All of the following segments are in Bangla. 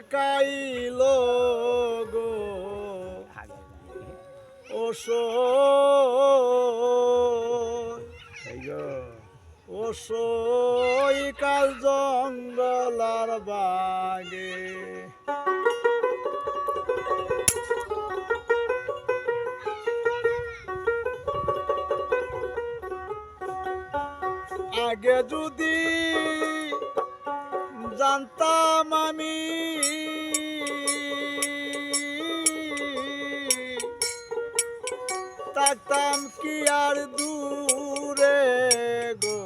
দেখাইল গো ওসই কাল জঙ্গলার বাগে আগে যদি জানতাম আমি থাকতাম কি আর দূরে গো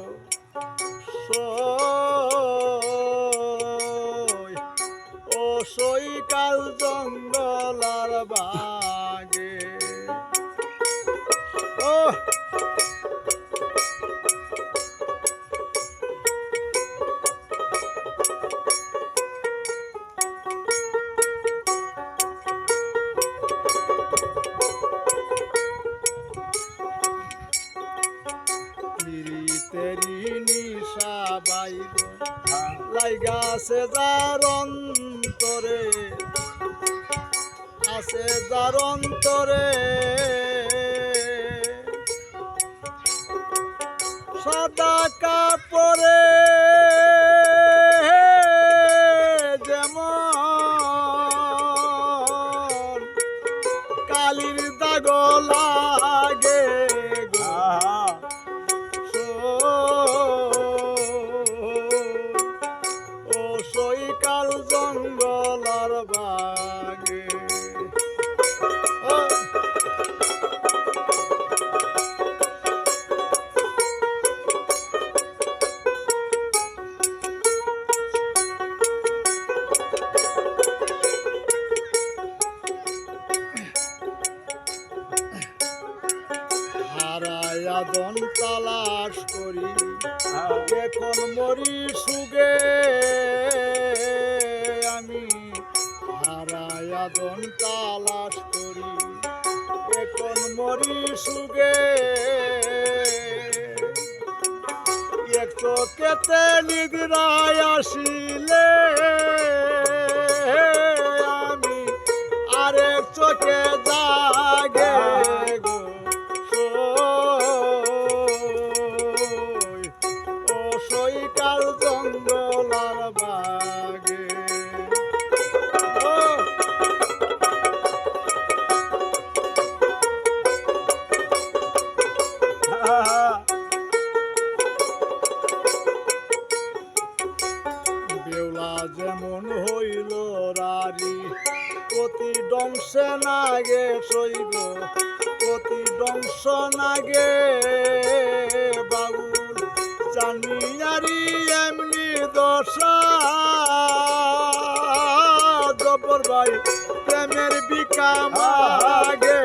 ও সই কাল জঙ্গলার বাগে ও তেরি নিশা বাইব লাইগাছে যার অন্তরে আছে যার অন্তরে সাদা কাপড়ে যেমন কালির দাগ লাগে কাল জঙ্গলার বাগে হারায়া দন তালাশ করি এখন মরি সুগে আমি হারায়া দন তালাশ করি এখন মরি সুগে এক চোখেতে নিদ্রায় আসিলে আমি আরেক চোখে জাগে গো ও সই কাল জঙ্গলার বাগে বেউলা যেমন হইল রারি অতি দংশে নাগে সইব অতি দংশ নাগে বাউল চানিয়ারি এমনি দশা জবর ভাই প্রেমের বিকাম আগে